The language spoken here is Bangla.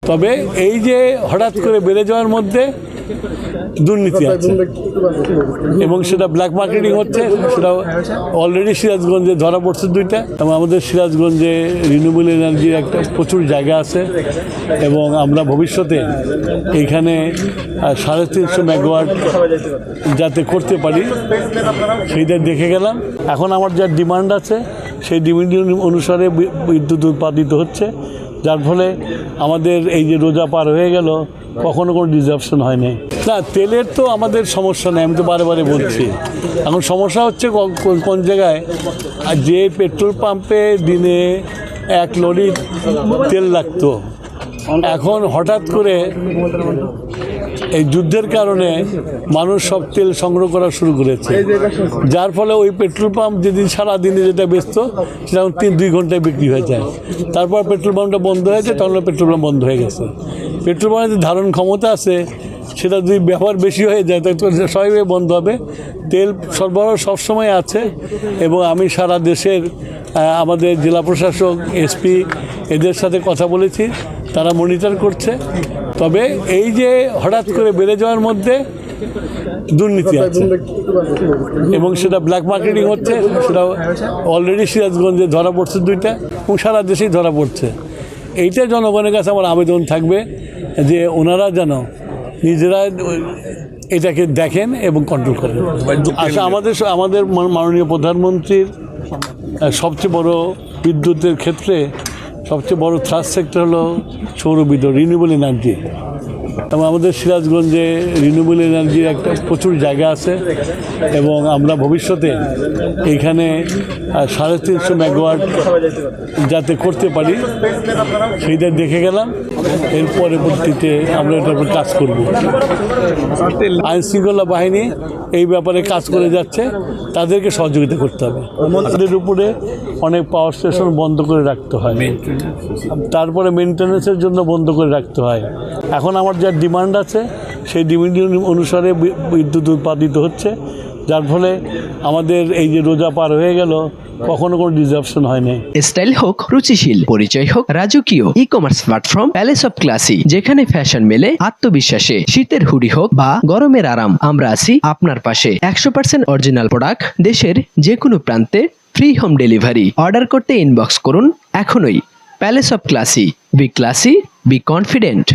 তবে এই যে হঠাৎ করে বেড়ে যাওয়ার মধ্যে দুর্নীতি আছে এবং সেটা ব্ল্যাক মার্কেটিং হচ্ছে, সেটা অলরেডি সিরাজগঞ্জে ধরা পড়ছে দুইটা। এবং আমাদের সিরাজগঞ্জে রিনিউয়েবল এনার্জির একটা প্রচুর জায়গা আছে এবং আমরা ভবিষ্যতে এইখানে 350 মেগাওয়াট যাতে করতে পারি সেইটা দেখে গেলাম। এখন আমার যা ডিমান্ড আছে সেই ডিমান্ড অনুসারে বিদ্যুৎ উৎপাদিত হচ্ছে, যার ফলে আমাদের এই যে রোজা পার হয়ে গেল কখনো কোনো ডিসরাপশন হয়নি। না, তেলের তো আমাদের সমস্যা নেই, আমি তো বারে বারে বলছি। এখন সমস্যা হচ্ছে কোন জায়গায়, যে পেট্রোল পাম্পে দিনে 1 লরি তেল লাগতো, এখন হঠাৎ করে এই যুদ্ধের কারণে মানুষ সব তেল সংগ্রহ করা শুরু করেছে, যার ফলে ওই পেট্রোল পাম্প যেদিন সারাদিনে যেটা বেচত সেটা 2 ঘন্টায় বিক্রি হয়ে যায়। তারপর পেট্রোল পাম্পটা বন্ধ হয়েছে, তখন পেট্রোল পাম্প বন্ধ হয়ে গেছে। পেট্রোল পাম্পের যে ধারণ ক্ষমতা আছে সেটা যদি ব্যবহার বেশি হয়ে যায় তখন সবই বন্ধ হবে। তেল সরবরাহ সবসময় আছে এবং আমি সারা দেশের আমাদের জেলা প্রশাসক, এসপি এদের সাথে কথা বলেছি, তারা মনিটর করছে। তবে এই যে হঠাৎ করে বেড়ে যাওয়ার মধ্যে দুর্নীতি আছে এবং সেটা ব্ল্যাক মার্কেটিং হচ্ছে, সেটা অলরেডি সিরাজগঞ্জে ধরা পড়ছে দুইটা এবং সারা দেশেই ধরা পড়ছে। এইটা জনগণের কাছে আমার আবেদন থাকবে যে ওনারা যেন নিজেরা এটাকে দেখেন এবং কন্ট্রোল করেন। আচ্ছা, আমাদের মাননীয় প্রধানমন্ত্রীর সবচেয়ে বড় বিদ্যুতের ক্ষেত্রে সবচেয়ে বড় থ্রাস্ট সেক্টর হলো সৌর বিদ্যুৎ, রিনিউয়েবল এনার্জি। এবং আমাদের সিরাজগঞ্জে রিনিউয়েবল এনার্জির একটা প্রচুর জায়গা আছে এবং আমরা ভবিষ্যতে এইখানে 350 মেগাওয়াট যাতে করতে পারি সেইটা দেখে গেলাম। এর পরবর্তীতে আমরা এটার উপর কাজ করব। আইনশৃঙ্খলা বাহিনী এই ব্যাপারে কাজ করে যাচ্ছে, তাদেরকে সহযোগিতা করতে হবে। তাদের উপরে অনেক পাওয়ার স্টেশন বন্ধ করে রাখতে হয়, তারপরে মেনটেন্যান্সের জন্য বন্ধ করে রাখতে হয়। এখন আমার যা ডিমান্ড আছে সেই ডিমান্ড অনুসারে বিদ্যুৎ উৎপাদিত হচ্ছে, যার ফলে আমাদের এই যে রোজা পার হয়ে গেল কখনো কোনো ডিসরাপশন হয়নি। স্টাইল হোক রুচিশীল, পরিচয় হোক রাজকীয়, e-commerce platform palace of classy, যেখানে ফ্যাশন মেলে আত্মবিশ্বাসে। শীতের হুডি হোক বা গরমের আরাম, আমরা আছি আপনার পাশে। 100% অরিজিনাল প্রোডাক্ট, দেশের যে কোনো প্রান্তে, ফ্রি হোম ডেলিভারি। অর্ডার করতে ইনবক্স করুন এখনই। Palace of classy, B classy, be confident.